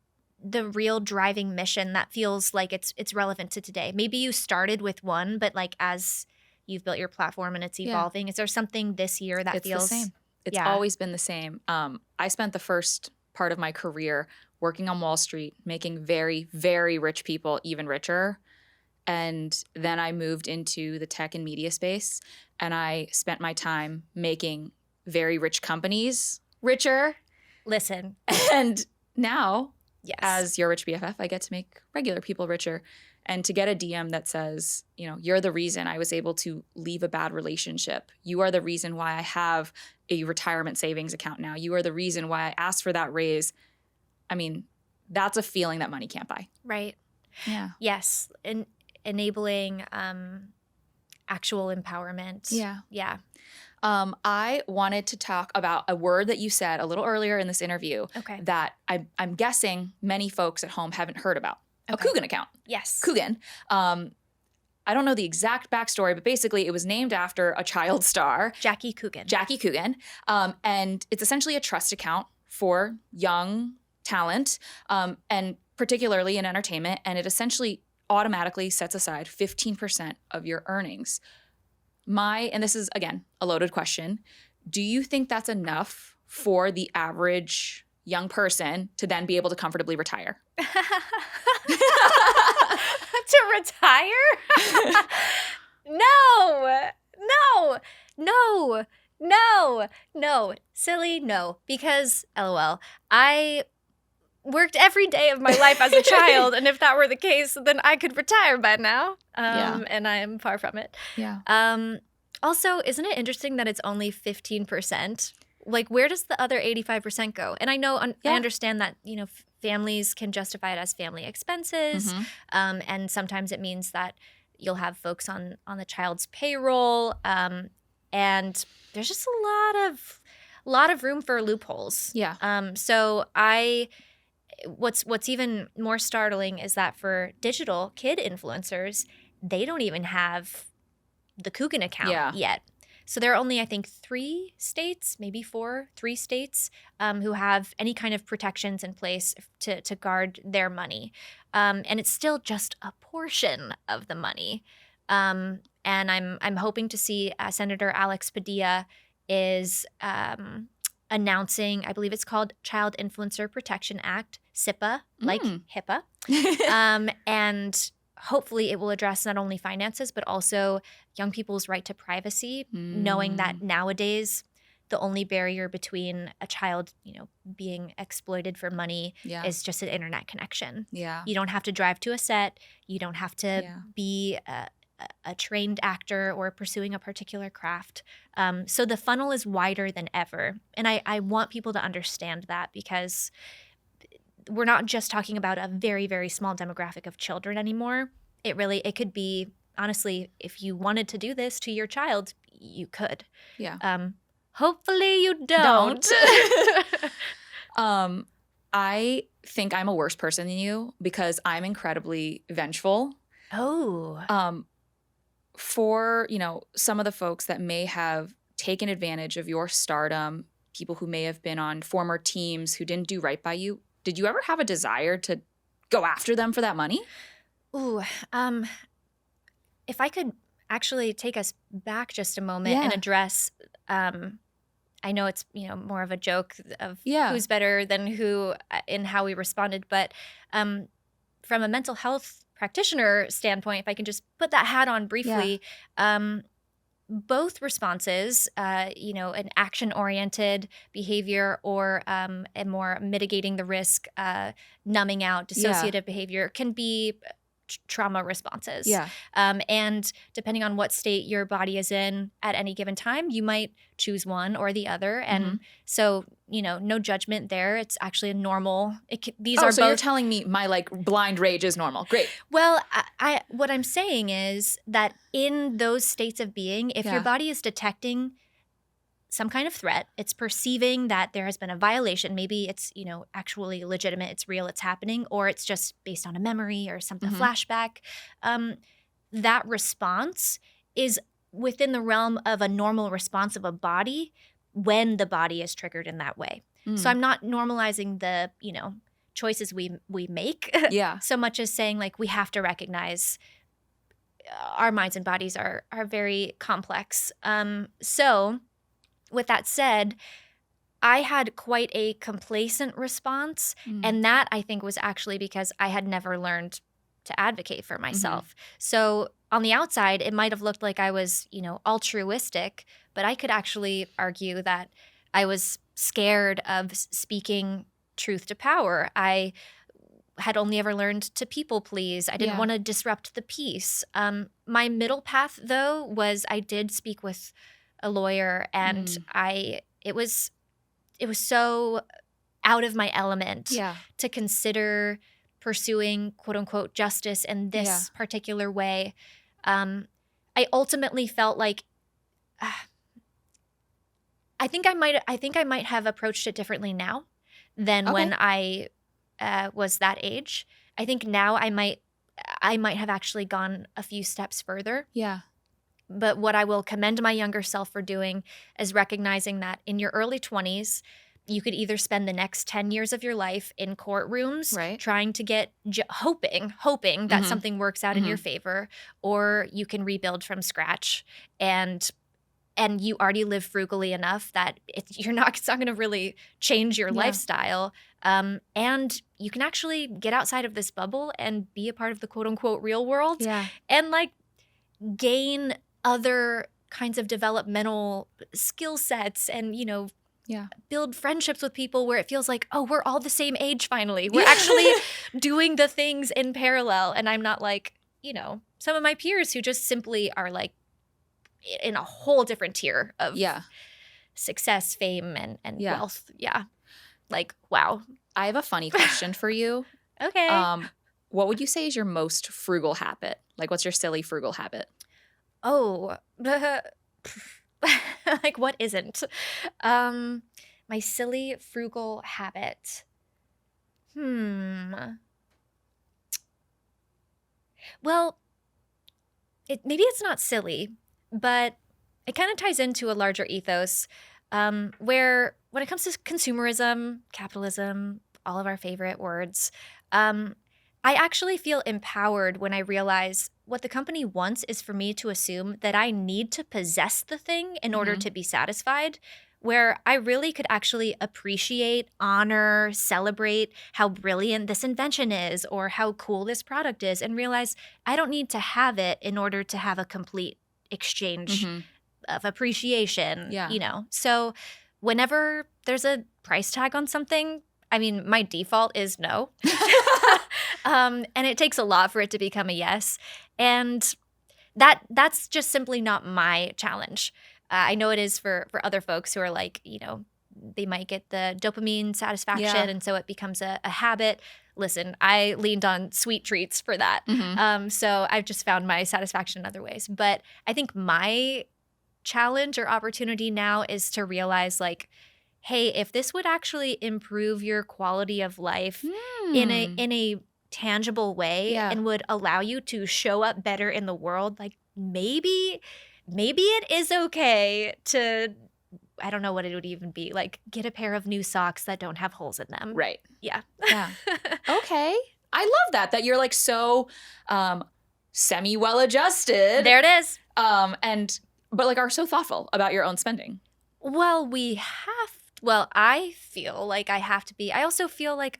[SPEAKER 1] real driving mission that feels like it's relevant to today? Maybe you started with one, but as you've built your platform and it's evolving, is there something this year that feels
[SPEAKER 2] the same? It's always been the same. I spent the first part of my career working on Wall Street, making very, very rich people even richer. And then I moved into the tech and media space, and I spent my time making very rich companies richer.
[SPEAKER 1] Listen.
[SPEAKER 2] And now, as your rich BFF, I get to make regular people richer. And to get a DM that says, you're the reason I was able to leave a bad relationship. You are the reason why I have a retirement savings account now. You are the reason why I asked for that raise. I mean, that's a feeling that money can't buy.
[SPEAKER 1] Right.
[SPEAKER 2] Yeah.
[SPEAKER 1] Yes. And enabling actual empowerment. Yeah.
[SPEAKER 2] I wanted to talk about a word that you said a little earlier in this interview that I'm guessing many folks at home haven't heard about. A Coogan account.
[SPEAKER 1] Yes.
[SPEAKER 2] Coogan. I don't know the exact backstory, but basically it was named after a child star.
[SPEAKER 1] Jackie Coogan.
[SPEAKER 2] And it's essentially a trust account for young talent, and particularly in entertainment. And it essentially automatically sets aside 15% of your earnings. And this is, again, a loaded question. Do you think that's enough for the average young person to then be able to comfortably retire?
[SPEAKER 1] To retire? No. Silly, no. Because, LOL, I worked every day of my life as a child, and if that were the case, then I could retire by now. And I am far from it.
[SPEAKER 2] Yeah.
[SPEAKER 1] Also, isn't it interesting that it's only 15%? Like, where does the other 85% go? And I know, I understand that, families can justify it as family expenses. And sometimes it means that you'll have folks on the child's payroll. And there's just a lot of room for loopholes.
[SPEAKER 2] Yeah.
[SPEAKER 1] So what's even more startling is that for digital kid influencers, they don't even have the Coogan account yet. So there are only, I think, 3 states, maybe 3 states who have any kind of protections in place to guard their money. And it's still just a portion of the money. And I'm hoping to see Senator Alex Padilla is announcing, I believe it's called Child Influencer Protection Act, SIPA, like HIPAA. And hopefully it will address not only finances, but also young people's right to privacy, knowing that nowadays the only barrier between a child, being exploited for money is just an internet connection.
[SPEAKER 2] Yeah.
[SPEAKER 1] You don't have to drive to a set. You don't have to be a trained actor or pursuing a particular craft. So the funnel is wider than ever. And I want people to understand that, because we're not just talking about a very, very small demographic of children anymore. It could be, honestly, if you wanted to do this to your child, you could.
[SPEAKER 2] Yeah.
[SPEAKER 1] Hopefully you don't.
[SPEAKER 2] I think I'm a worse person than you because I'm incredibly vengeful.
[SPEAKER 1] Oh.
[SPEAKER 2] For, some of the folks that may have taken advantage of your stardom, people who may have been on former teams who didn't do right by you, did you ever have a desire to go after them for that money?
[SPEAKER 1] Ooh, if I could actually take us back just a moment and address, I know it's, more of a joke of who's better than who in how we responded, but from a mental health practitioner standpoint, if I can just put that hat on briefly, both responses, an action-oriented behavior or a more mitigating the risk, numbing out, dissociative behavior can be trauma responses.
[SPEAKER 2] Yeah.
[SPEAKER 1] And depending on what state your body is in at any given time, you might choose one or the other. And so, no judgment there. It's actually a normal.
[SPEAKER 2] So you're telling me my blind rage is normal. Great.
[SPEAKER 1] Well, what I'm saying is that in those states of being, if your body is detecting some kind of threat, it's perceiving that there has been a violation. Maybe it's, actually legitimate, it's real, it's happening, or it's just based on a memory or something, a flashback. That response is within the realm of a normal response of a body when the body is triggered in that way. So I'm not normalizing the, choices we make so much as saying we have to recognize our minds and bodies are very complex. So with that said, I had quite a complacent response. And that, I think, was actually because I had never learned to advocate for myself. So on the outside, it might have looked like I was, altruistic, but I could actually argue that I was scared of speaking truth to power. I had only ever learned to people please. I didn't want to disrupt the peace. My middle path, though, was I did speak with a lawyer, and it was so out of my element to consider pursuing quote unquote justice in this particular way, I ultimately felt like I think I might have approached it differently now than when I was that age. I think now I might have actually gone a few steps further.
[SPEAKER 2] Yeah.
[SPEAKER 1] But what I will commend my younger self for doing is recognizing that in your early 20s, you could either spend the next 10 years of your life in courtrooms trying to get hoping that something works out in your favor, or you can rebuild from scratch and you already live frugally enough that it's not going to really change your lifestyle. And you can actually get outside of this bubble and be a part of the quote unquote real world and like gain other kinds of developmental skill sets and, you know, build friendships with people where it feels like, oh, we're all the same age finally. We're actually doing the things in parallel. And I'm not like, you know, some of my peers who just simply are like in a whole different tier of success, fame, and wealth. Yeah. Like, wow.
[SPEAKER 2] I have a funny question for you.
[SPEAKER 1] Okay.
[SPEAKER 2] What would you say is your most frugal habit? Like, what's your silly frugal habit?
[SPEAKER 1] Oh, like what isn't? My silly frugal habit. Well, maybe it's not silly, but it kind of ties into a larger ethos where when it comes to consumerism, capitalism, all of our favorite words, I actually feel empowered when I realize what the company wants is for me to assume that I need to possess the thing in order to be satisfied, where I really could actually appreciate, honor, celebrate how brilliant this invention is or how cool this product is and realize I don't need to have it in order to have a complete exchange of appreciation, you know. So whenever there's a price tag on something, I mean, my default is no. And it takes a lot for it to become a yes. And that's just simply not my challenge. I know it is for other folks who are like, you know, they might get the dopamine satisfaction and so it becomes a habit. Listen, I leaned on sweet treats for that. So I've just found my satisfaction in other ways. But I think my challenge or opportunity now is to realize like, hey, if this would actually improve your quality of life in a tangible way and would allow you to show up better in the world, like maybe it is okay to, I don't know what it would even be, like get a pair of new socks that don't have holes in them.
[SPEAKER 2] Right.
[SPEAKER 1] Yeah.
[SPEAKER 2] Okay. I love that you're like so semi-well adjusted.
[SPEAKER 1] There it is.
[SPEAKER 2] But like are so thoughtful about your own spending.
[SPEAKER 1] Well, I feel like I have to be. I also feel like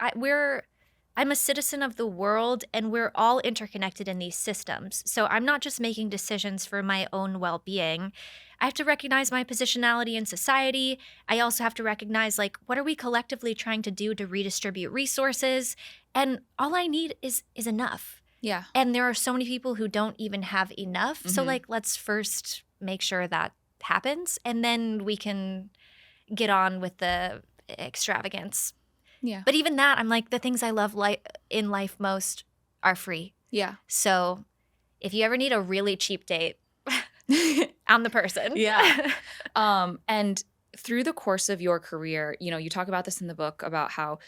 [SPEAKER 1] I'm a citizen of the world and we're all interconnected in these systems. So I'm not just making decisions for my own well-being. I have to recognize my positionality in society. I also have to recognize like what are we collectively trying to do to redistribute resources? And all I need is enough.
[SPEAKER 2] Yeah.
[SPEAKER 1] And there are so many people who don't even have enough. So like let's first make sure that happens and then we can get on with the extravagance.
[SPEAKER 2] Yeah.
[SPEAKER 1] But even that, I'm like, the things I love in life most are free.
[SPEAKER 2] Yeah.
[SPEAKER 1] So if you ever need a really cheap date, I'm the person.
[SPEAKER 2] Yeah. And through the course of your career, you know, you talk about this in the book about how,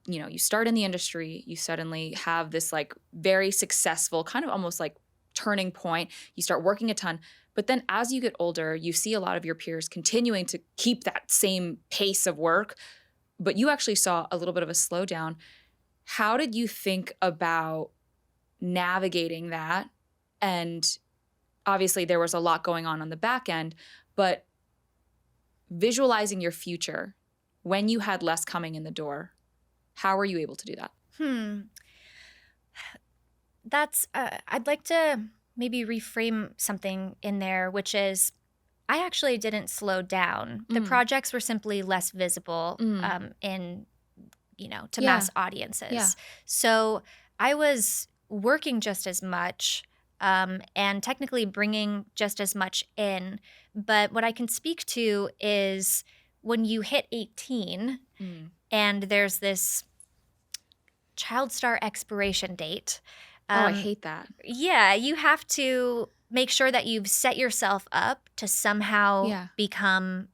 [SPEAKER 2] you know, you start in the industry, you suddenly have this like very successful kind of almost like turning point. You start working a ton. But then as you get older, you see a lot of your peers continuing to keep that same pace of work, but you actually saw a little bit of a slowdown. How did you think about navigating that? And obviously there was a lot going on the back end, but visualizing your future when you had less coming in the door, how were you able to do that?
[SPEAKER 1] That's, I'd like to maybe reframe something in there, which is I actually didn't slow down. The projects were simply less visible in, you know, to mass audiences.
[SPEAKER 2] Yeah.
[SPEAKER 1] So I was working just as much and technically bringing just as much in. But what I can speak to is when you hit 18 and there's this child star expiration date.
[SPEAKER 2] I hate that.
[SPEAKER 1] Yeah, you have to make sure that you've set yourself up to somehow become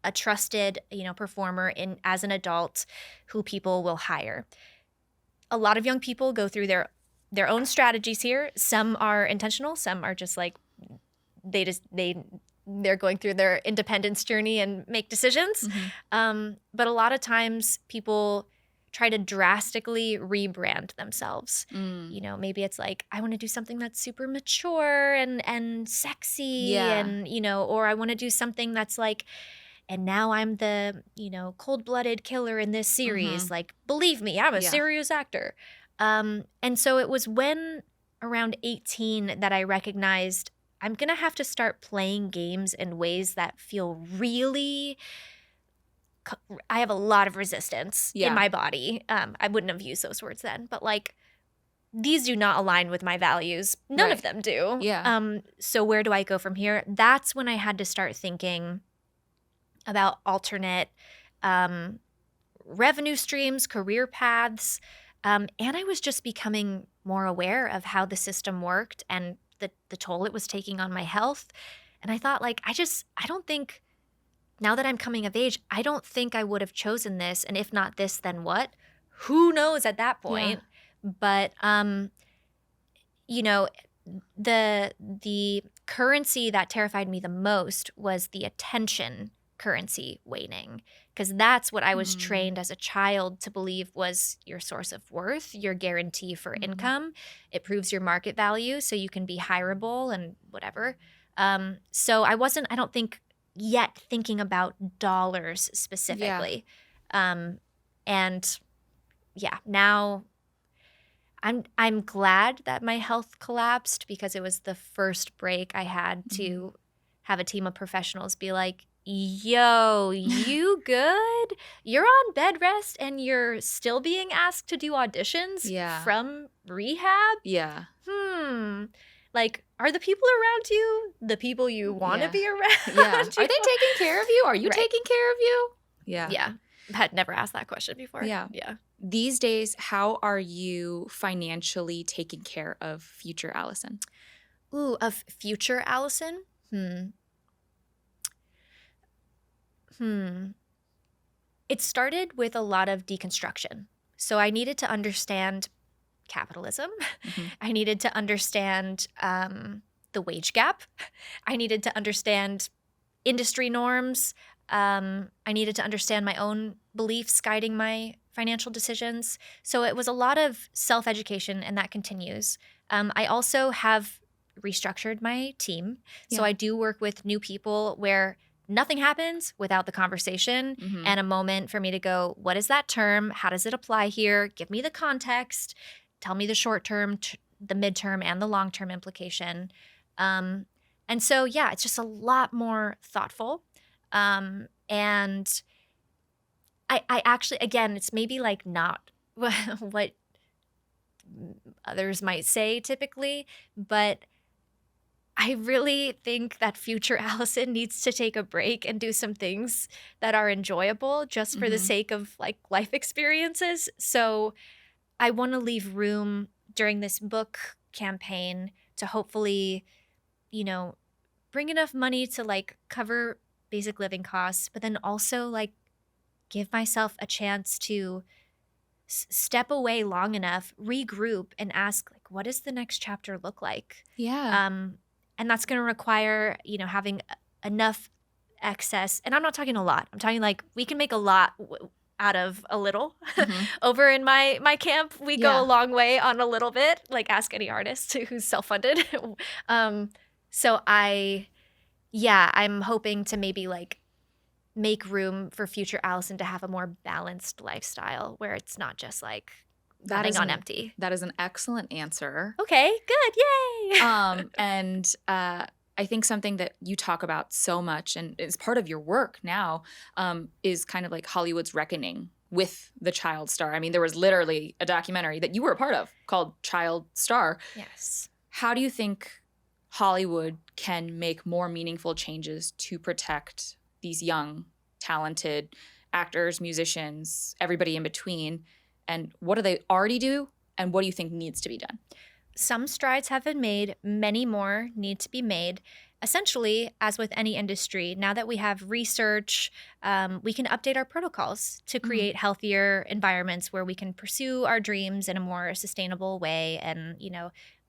[SPEAKER 1] a trusted, performer as an adult who people will hire. A lot of young people go through their own strategies here. Some are intentional, some are just like they're going through their independence journey and make decisions. But a lot of times people try to drastically rebrand themselves. Maybe it's like, I want to do something that's super mature and sexy and, or I want to do something that's like, and now I'm the, cold-blooded killer in this series. Like, believe me, I'm a serious actor. And so it was when around 18 that I recognized I'm going to have to start playing games in ways that feel really I have a lot of resistance in my body. I wouldn't have used those words then, but like these do not align with my values. None of them do. So where do I go from here? That's when I had to start thinking about alternate revenue streams, career paths, and I was just becoming more aware of how the system worked and the toll it was taking on my health. And I thought, like, I don't think, now that I'm coming of age, I don't think I would have chosen this. And if not this, then what? Who knows at that point? But, the currency that terrified me the most was the attention currency waning, because that's what I was trained as a child to believe was your source of worth, your guarantee for income. It proves your market value so you can be hireable and whatever. So I don't think, yet thinking about dollars specifically. Now I'm glad that my health collapsed, because it was the first break I had to have a team of professionals be like, yo, you good? You're on bed rest and you're still being asked to do auditions from rehab? Like, are the people around you the people you want to be around?
[SPEAKER 2] Are they taking care of you? Are you taking care of you?
[SPEAKER 1] Yeah. I had never asked that question before. Yeah.
[SPEAKER 2] These days, how are you financially taking care of future Allison?
[SPEAKER 1] Ooh, of future Allison? It started with a lot of deconstruction. So I needed to understand capitalism. I needed to understand the wage gap. I needed to understand industry norms. I needed to understand my own beliefs guiding my financial decisions. So it was a lot of self-education, and that continues. I also have restructured my team. So I do work with new people where nothing happens without the conversation and a moment for me to go, what is that term? How does it apply here? Give me the context. Tell me the short term, the midterm, and the long term implication. And so, it's just a lot more thoughtful. And I actually, again, it's maybe like not what others might say typically, but I really think that future Allison needs to take a break and do some things that are enjoyable just for the sake of like life experiences. So I want to leave room during this book campaign to hopefully, bring enough money to like cover basic living costs, but then also like give myself a chance to step away long enough, regroup, and ask like, what does the next chapter look like? And that's going to require, having enough excess. And I'm not talking a lot. I'm talking like we can make a lot out of a little. Over in my camp, we go a long way on a little bit. Like ask any artist who's self-funded. So I'm hoping to maybe like make room for future Allison to have a more balanced lifestyle where it's not just like running on empty.
[SPEAKER 2] That is an excellent answer.
[SPEAKER 1] Okay, good. Yay.
[SPEAKER 2] And I think something that you talk about so much and is part of your work now is kind of like Hollywood's reckoning with the child star. I mean, there was literally a documentary that you were a part of called Child Star.
[SPEAKER 1] Yes.
[SPEAKER 2] How do you think Hollywood can make more meaningful changes to protect these young, talented actors, musicians, everybody in between, And what do they already do? And what do you think needs to be done?
[SPEAKER 1] Some strides have been made, many more need to be made. Essentially, as with any industry, now that we have research, we can update our protocols to create healthier environments where we can pursue our dreams in a more sustainable way, and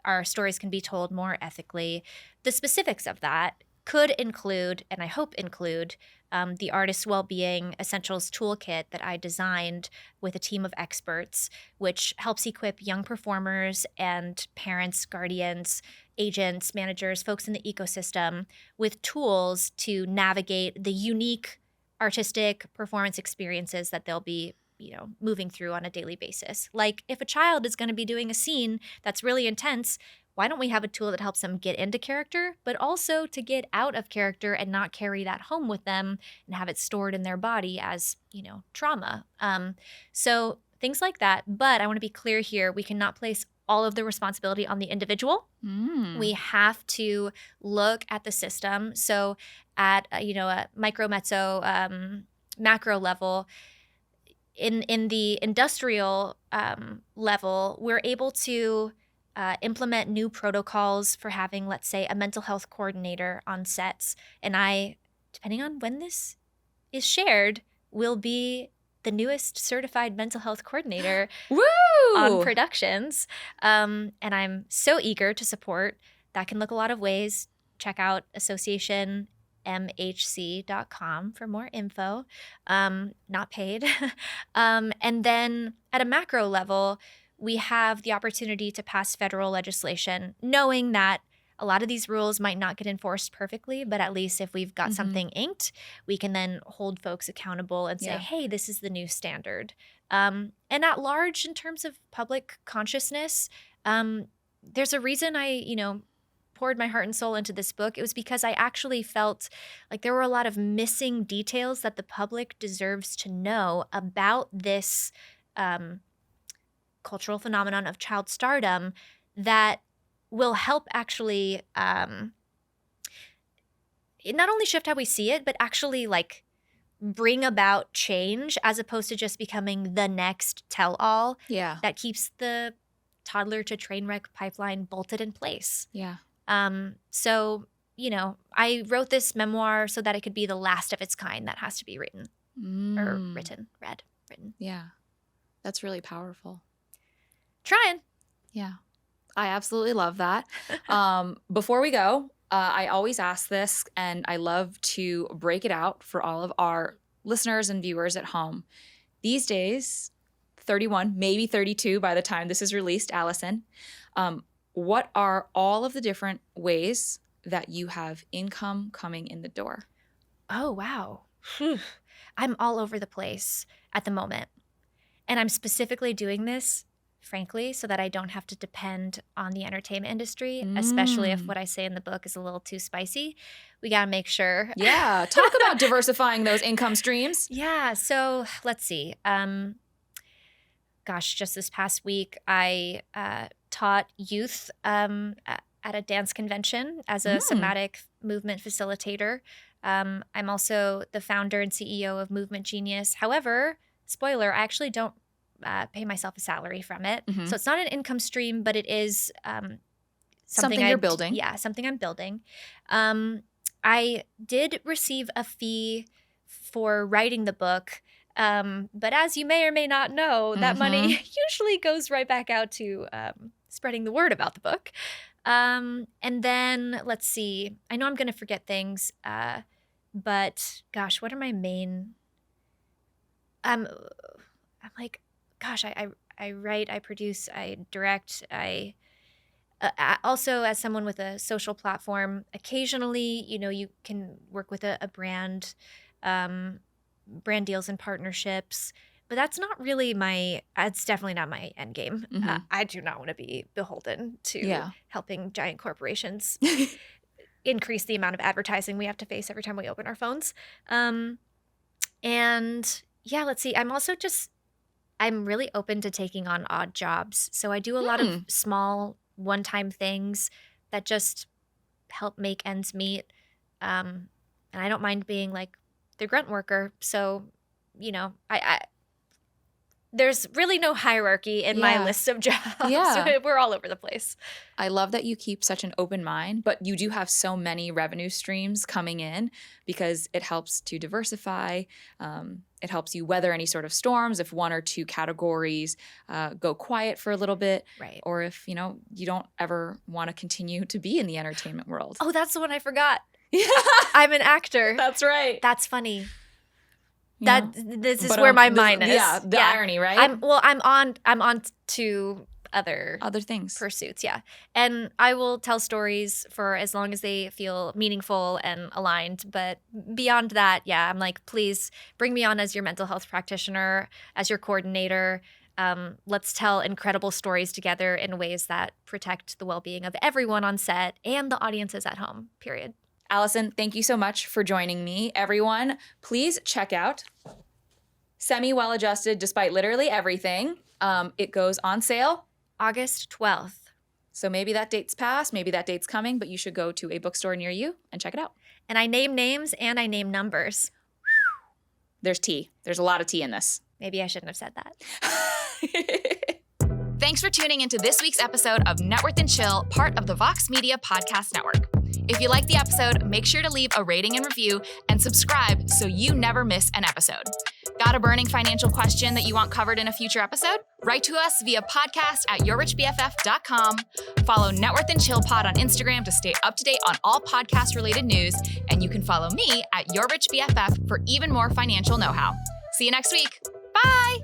[SPEAKER 1] our stories can be told more ethically. The specifics of that could include, and I hope include, the Artist Wellbeing Essentials Toolkit that I designed with a team of experts, which helps equip young performers and parents, guardians, agents, managers, folks in the ecosystem with tools to navigate the unique artistic performance experiences that they'll be moving through on a daily basis. Like if a child is going to be doing a scene that's really intense, why don't we have a tool that helps them get into character, but also to get out of character and not carry that home with them and have it stored in their body as, trauma. So things like that. But I want to be clear here, we cannot place all of the responsibility on the individual. We have to look at the system. So at, a micro, mezzo, macro level, in the industrial level, we're able to implement new protocols for having, let's say, a mental health coordinator on sets. And I, depending on when this is shared, will be the newest certified mental health coordinator on productions. And I'm so eager to support. That can look a lot of ways. Check out associationmhc.com for more info. Not paid. And then at a macro level, we have the opportunity to pass federal legislation, knowing that a lot of these rules might not get enforced perfectly, but at least if we've got something inked, we can then hold folks accountable and say, hey, this is the new standard. And at large, in terms of public consciousness, there's a reason I, poured my heart and soul into this book. It was because I actually felt like there were a lot of missing details that the public deserves to know about this cultural phenomenon of child stardom that will help actually not only shift how we see it, but actually bring about change as opposed to just becoming the next tell-all that keeps the toddler to train wreck pipeline bolted in place. So, I wrote this memoir so that it could be the last of its kind that has to be written or written.
[SPEAKER 2] Yeah. That's really powerful.
[SPEAKER 1] Trying.
[SPEAKER 2] Yeah. I absolutely love that. Before we go, I always ask this, and I love to break it out for all of our listeners and viewers at home. These days, 31, maybe 32 by the time this is released, Allison, what are all of the different ways that you have income coming in the door?
[SPEAKER 1] Oh, wow. I'm all over the place at the moment. And I'm specifically doing this, frankly, so that I don't have to depend on the entertainment industry, especially if what I say in the book is a little too spicy. We got to make sure.
[SPEAKER 2] Yeah. Talk about diversifying those income streams.
[SPEAKER 1] Yeah. So let's see. Just this past week, I taught youth at a dance convention as a somatic movement facilitator. I'm also the founder and CEO of Movement Genius. However, spoiler, I actually don't pay myself a salary from it. So it's not an income stream, but it is
[SPEAKER 2] something you're building.
[SPEAKER 1] Yeah, something I'm building. I did receive a fee for writing the book, but as you may or may not know, that money usually goes right back out to spreading the word about the book. And then, let's see, I know I'm going to forget things, but gosh, what are my main... I'm like, gosh, I write, I produce, I direct, I also, as someone with a social platform, occasionally, you can work with a brand, brand deals and partnerships, but that's not really it's definitely not my end game. I do not want to be beholden to helping giant corporations increase the amount of advertising we have to face every time we open our phones. And yeah, let's see. I'm really open to taking on odd jobs. So I do a lot of small one-time things that just help make ends meet. And I don't mind being like the grunt worker. So, there's really no hierarchy in my list of jobs.
[SPEAKER 2] Yeah.
[SPEAKER 1] We're all over the place.
[SPEAKER 2] I love that you keep such an open mind, but you do have so many revenue streams coming in because it helps to diversify. It helps you weather any sort of storms if one or two categories go quiet for a little bit.
[SPEAKER 1] Right.
[SPEAKER 2] Or if, you don't ever want to continue to be in the entertainment world.
[SPEAKER 1] Oh, that's the one I forgot.
[SPEAKER 2] Yeah.
[SPEAKER 1] I'm an actor.
[SPEAKER 2] That's right.
[SPEAKER 1] That's funny.
[SPEAKER 2] Yeah.
[SPEAKER 1] This is where my mind is.
[SPEAKER 2] Yeah, the irony, right?
[SPEAKER 1] I'm on to other
[SPEAKER 2] things.
[SPEAKER 1] pursuits, yeah. And I will tell stories for as long as they feel meaningful and aligned. But beyond that, yeah, I'm like, please bring me on as your mental health practitioner, as your coordinator. Let's tell incredible stories together in ways that protect the well-being of everyone on set and the audiences at home, period.
[SPEAKER 2] Allison, thank you so much for joining me. Everyone, please check out Semi-Well-Adjusted Despite Literally Everything. It goes on sale
[SPEAKER 1] August 12th.
[SPEAKER 2] So maybe that date's passed, maybe that date's coming, but you should go to a bookstore near you and check it out.
[SPEAKER 1] And I name names and I name numbers.
[SPEAKER 2] There's tea. There's a lot of tea in this.
[SPEAKER 1] Maybe I shouldn't have said that.
[SPEAKER 2] Thanks for tuning into this week's episode of Networth and Chill, part of the Vox Media Podcast Network. If you liked the episode, make sure to leave a rating and review and subscribe so you never miss an episode. Got a burning financial question that you want covered in a future episode? Write to us via podcast@yourrichbff.com. Follow Networth and Chill Pod on Instagram to stay up to date on all podcast-related news. And you can follow me at yourrichbff for even more financial know-how. See you next week. Bye!